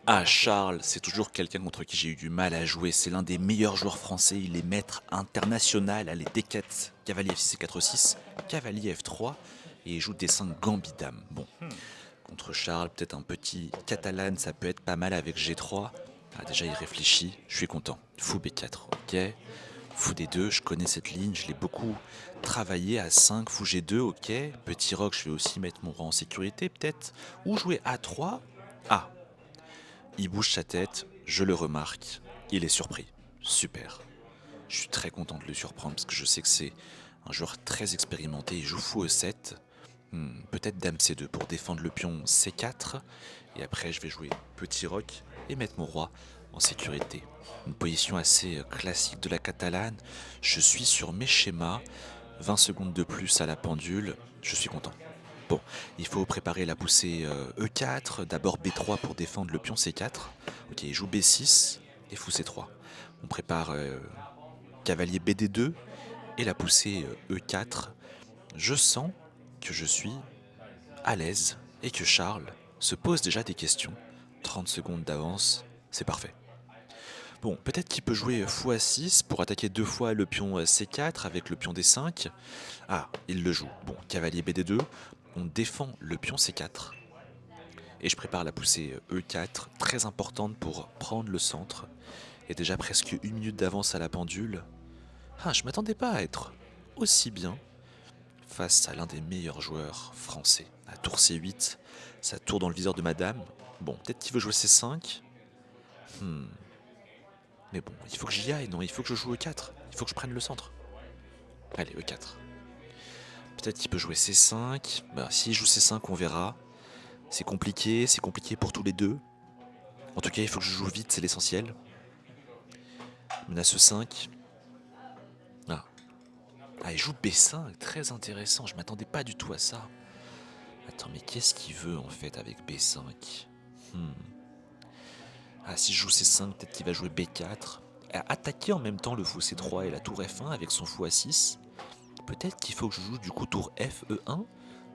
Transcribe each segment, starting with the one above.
Ah, Charles, c'est toujours quelqu'un contre qui j'ai eu du mal à jouer. C'est l'un des meilleurs joueurs français. Il est maître international à les D4, cavalier F6 et 4-6, cavalier F3, et il joue D5 gambit dame. Bon, contre Charles, peut-être un petit catalan, ça peut être pas mal avec G3. Ah, déjà, il réfléchit, je suis content. Fou B4, ok. Fou D2, je connais cette ligne, je l'ai beaucoup travaillé à 5, fou G2, ok. Petit roc, je vais aussi mettre mon rang en sécurité, peut-être. Ou jouer A3. Ah, il bouge sa tête, je le remarque, il est surpris. Super. Je suis très content de le surprendre parce que je sais que c'est un joueur très expérimenté. Il joue fou E7. Peut-être dame C2 pour défendre le pion C4. Et après, je vais jouer petit roc et mettre mon roi en sécurité. Une position assez classique de la catalane. Je suis sur mes schémas. 20 secondes de plus à la pendule. Je suis content. Bon, il faut préparer la poussée E4, d'abord B3 pour défendre le pion C4. Ok, il joue B6 et fou C3. On prépare cavalier BD2 et la poussée E4. Je sens que je suis à l'aise et que Charles se pose déjà des questions. 30 secondes d'avance, c'est parfait. Bon, peut-être qu'il peut jouer fou A6 pour attaquer deux fois le pion C4 avec le pion D5. Ah, il le joue. Bon, cavalier BD2, on défend le pion C4. Et je prépare la poussée E4, très importante pour prendre le centre. Et déjà presque une minute d'avance à la pendule. Ah, je m'attendais pas à être aussi bien face à l'un des meilleurs joueurs français. À tour C8, ça tourne dans le viseur de madame. Bon, peut-être qu'il veut jouer C5. Mais bon, il faut que j'y aille, non, il faut que je joue E4. Il faut que je prenne le centre. Allez, E4. Peut-être qu'il peut jouer C5. Bah, s'il joue C5, on verra. C'est compliqué pour tous les deux. En tout cas, il faut que je joue vite, c'est l'essentiel. Menace E5. Ah. Ah, il joue B5, très intéressant, je m'attendais pas du tout à ça. Attends, mais qu'est-ce qu'il veut en fait avec B5? Ah, si je joue C5, peut-être qu'il va jouer B4. Attaquer en même temps le fou C3 et la tour F1 avec son fou A6. Peut-être qu'il faut que je joue du coup tour F E1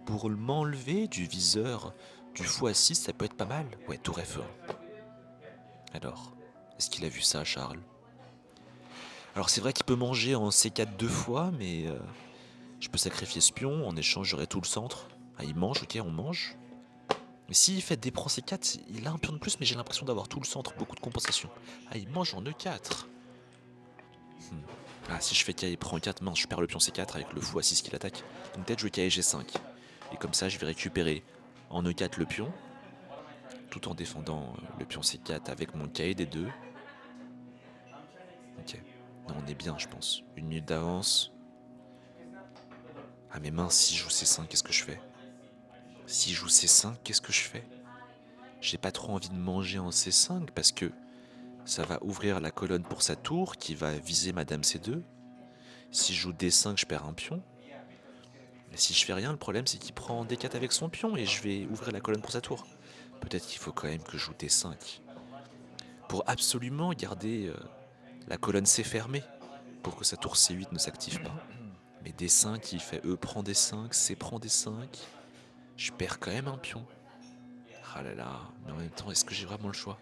pour m'enlever du viseur du fou A6, ça peut être pas mal. Ouais, tour F1. Alors, est-ce qu'il a vu ça, Charles? Alors c'est vrai qu'il peut manger en C4 deux fois, mais je peux sacrifier ce pion, en échange j'aurai tout le centre. Ah, il mange, ok, on mange. Mais s'il fait des prend C4, il a un pion de plus, mais j'ai l'impression d'avoir tout le centre, beaucoup de compensation. Ah, il mange en E4. Ah, si je fais K prend E4, mince, je perds le pion C4 avec le fou A6 qui l'attaque. Donc peut-être je vais K G5. Et comme ça, je vais récupérer en E4 le pion, tout en défendant le pion C4 avec mon K D2. Ok. Non, on est bien, je pense. Une minute d'avance. Ah, mais mince, si je joue C5, qu'est-ce que je fais? Si je joue C5, qu'est-ce que je fais? J'ai pas trop envie de manger en C5 parce que ça va ouvrir la colonne pour sa tour qui va viser Madame C2. Si je joue D5, je perds un pion. Mais si je fais rien, le problème c'est qu'il prend D4 avec son pion et je vais ouvrir la colonne pour sa tour. Peut-être qu'il faut quand même que je joue D5 pour absolument garder la colonne C fermée pour que sa tour C8 ne s'active pas. Mais D5, il fait E prend D5, C prend D5. Je perds quand même un pion. Ah là là, mais en même temps, est-ce que j'ai vraiment le choix?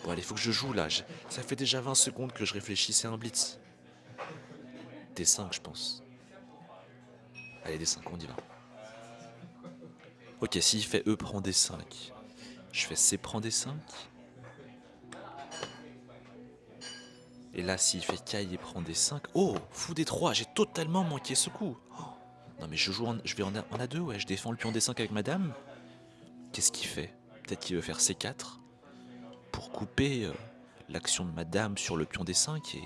Bon allez, faut que je joue là. Ça fait déjà 20 secondes que je réfléchis, c'est un blitz. D5, je pense. Allez, D5, on y va. Ok, s'il fait E prend D5, je fais C prend D5. Et là, s'il fait K et prend D5. Oh, fou D3, j'ai totalement manqué ce coup. Oh, non mais je vais en A2, ouais, je défends le pion D5 avec madame. Qu'est-ce qu'il fait? Peut-être qu'il veut faire C4 pour couper l'action de madame sur le pion D5 et...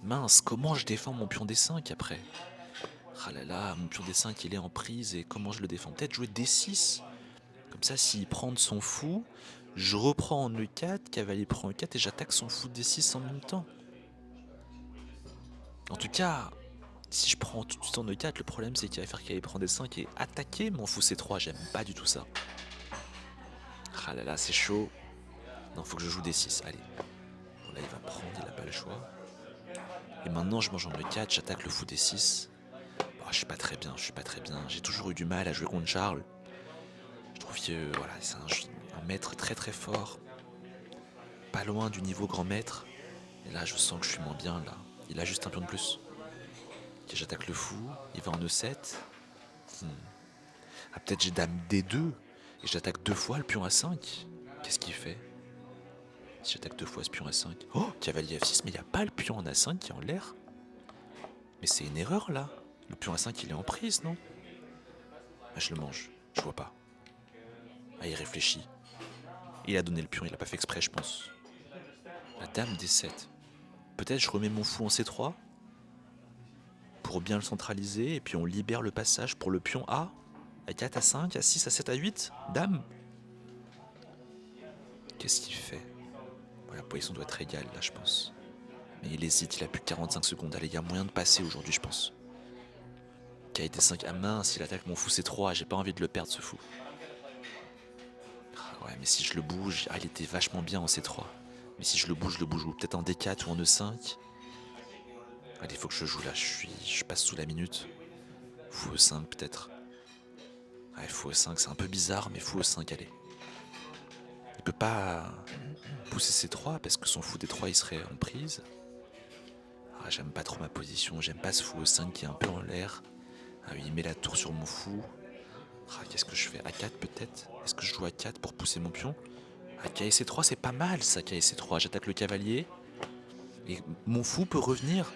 Mince, comment je défends mon pion D5 après? Ah là là, mon pion D5 il est en prise et comment je le défends? Peut-être jouer D6. Comme ça, s'il prend de son fou, je reprends en E4, cavalier prend E4 et j'attaque son fou de D6 en même temps. En tout cas, si je prends tout de suite en E4, le problème c'est qu'il va faire cavalier prend D5 et attaquer mon fou C3. J'aime pas du tout ça. Ah là là, c'est chaud. Non, faut que je joue D6. Allez. Bon, là, il va prendre, il a pas le choix. Et maintenant, je mange en E4, j'attaque le fou D6. Oh, je suis pas très bien, je suis pas très bien. J'ai toujours eu du mal à jouer contre Charles. Je trouve que voilà, c'est un maître très très fort. pas loin du niveau grand maître. Et là, je sens que je suis moins bien, là. Il a juste un pion de plus. Ok, j'attaque le fou. Il va en E7. Ah, peut-être j'ai dame D2. Et j'attaque 2 fois le pion A5. Qu'est-ce qu'il fait? Si j'attaque 2 fois ce pion A5. Oh, cavalier F6, mais il n'y a pas le pion en A5 qui est en l'air. Mais c'est une erreur, là. Le pion A5, il est en prise, non? Ah, je le mange. Je vois pas. Ah, il réfléchit. Il a donné le pion, il a pas fait exprès, je pense. La dame D7. Peut-être je remets mon fou en C3 pour bien le centraliser et puis on libère le passage pour le pion A. A4, A5, A6, A7, A8. Dame. Qu'est-ce qu'il fait? Voilà, la position doit être égale là, je pense. Mais il hésite, il a plus que 45 secondes. Allez, il y a moyen de passer aujourd'hui, je pense. KT5, ah mince, il attaque mon fou C3, j'ai pas envie de le perdre ce fou. Ah ouais, mais si je le bouge, ah il était vachement bien en C3. Mais si je le bouge peut-être en D4 ou en E5. Allez, il faut que je joue là, je passe sous la minute. Fou E5 peut-être. Ouais, fou E5, c'est un peu bizarre, mais fou E5, allez. Il peut pas pousser C3 parce que son fou D3 il serait en prise. Ah, j'aime pas trop ma position, j'aime pas ce fou E5 qui est un peu en l'air. Ah oui, il met la tour sur mon fou. Ah, qu'est-ce que je fais? A4 peut-être? Est-ce que je joue A4 pour pousser mon pion? AK et C3, c'est pas mal ça, AK et C3. J'attaque le cavalier. Et mon fou peut revenir.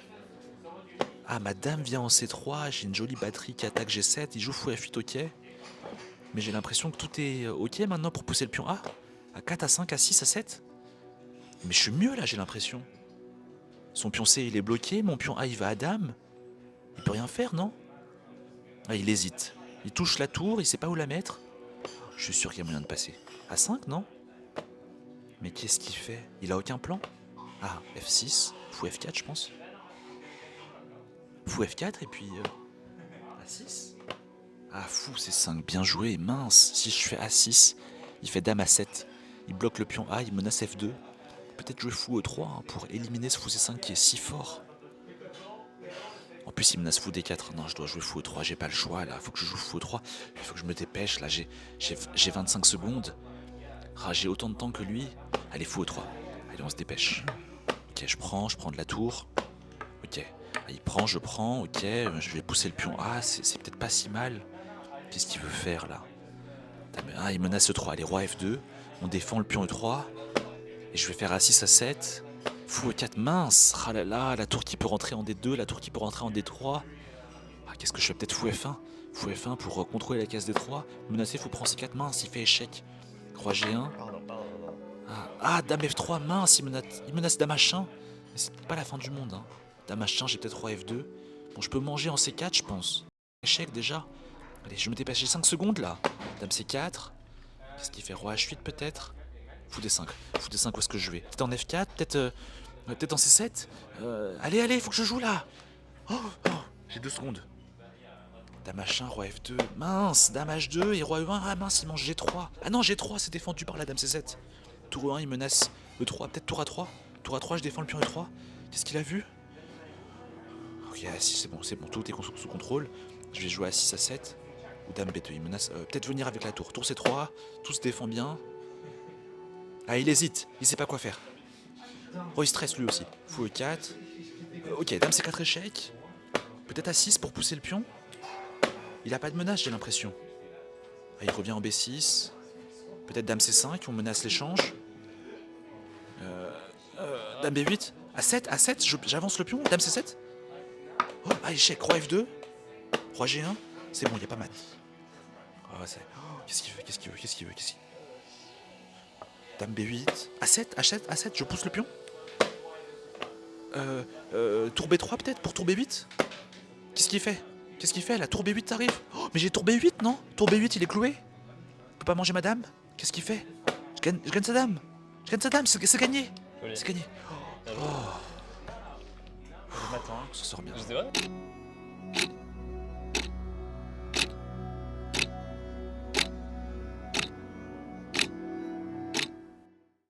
Ah, ma dame vient en C3, j'ai une jolie batterie qui attaque G7, il joue fou F8, ok. Mais j'ai l'impression que tout est ok maintenant pour pousser le pion A. A4, A5, A6, A7. Mais je suis mieux là, j'ai l'impression. Son pion C, il est bloqué, mon pion A, il va à dame. Il peut rien faire, non? Ah, il hésite. Il touche la tour, il sait pas où la mettre. Je suis sûr qu'il y a moyen de passer. A5, non? Mais qu'est-ce qu'il fait? Il a aucun plan? Ah, F6, fou F4, je pense. Fou F4 et puis A6. Ah, fou C5, bien joué, mince. Si je fais A6, il fait dame A7. Il bloque le pion A, il menace F2. Peut-être jouer fou E3 hein, pour éliminer ce fou C5 qui est si fort. En plus, il menace fou D4. Non, je dois jouer fou E3, j'ai pas le choix là. Faut que je joue fou E3. Il faut que je me dépêche là. J'ai 25 secondes. Ah, j'ai autant de temps que lui. Allez, fou E3. Allez, on se dépêche. Ok, je prends de la tour. Ok. Ah, il prend, je prends. Ok, je vais pousser le pion A. C'est peut-être pas si mal. Qu'est-ce qu'il veut faire là? Ah, il menace E3. Allez, roi F2. On défend le pion E3. Et je vais faire A6, A7. Fou E4, mince. Ah là là, la tour qui peut rentrer en D2, la tour qui peut rentrer en D3. Ah, qu'est-ce que je fais? Peut-être fou F1. Fou F1 pour contrôler la case D3. Menacer, fou prend C4, mince, il fait échec. Roi G1. Ah, dame F3, mince, il menace dame H1. Mais c'est pas la fin du monde, hein. Dame H1, j'ai peut-être roi F2. Bon, je peux manger en C4, je pense. Échec déjà. Allez, je me dépêche, j'ai 5 secondes là. Dame C4. Qu'est-ce qu'il fait? Roi H8 peut-être? Fou D5. Fou D5, où est-ce que je vais? Peut-être en F4, peut-être en C7. Allez, faut que je joue là. Oh, j'ai 2 secondes. Dame H1, roi F2. Mince, dame H2 et roi E1. Ah mince, il mange G3. Ah non, G3, c'est défendu par la dame C7. Tour E1, il menace E3. Peut-être tour A3. Tour A3, je défends le pion E3. Qu'est-ce qu'il a vu? Ok, A6, c'est bon, tout est sous contrôle. Je vais jouer A6, A7. Ou dame B2, il menace. Peut-être venir avec la tour. Tour C3, tout se défend bien. Ah, il hésite, il sait pas quoi faire. Oh, il stresse lui aussi. Fou E4. Ok, dame C4 échec. Peut-être A6 pour pousser le pion. Il a pas de menace, j'ai l'impression. Ah, il revient en B6. Peut-être dame C5, on menace l'échange. Dame B8. A7, j'avance le pion. Dame C7. Oh, ah, échec, roi F2. Roi G1. C'est bon, il n'y a pas mat. Oh, qu'est-ce qu'il veut? Dame B8. A7, je pousse le pion. Tour B3 peut-être pour tour B8. Qu'est-ce qu'il fait? La tour B8 arrive. Oh, mais j'ai tour B8, non? Tour B8, il est cloué. Il peut pas manger ma dame. Qu'est-ce qu'il fait? Je gagne sa dame. C'est gagné. C'est gagné. Oh. Ça sort bien.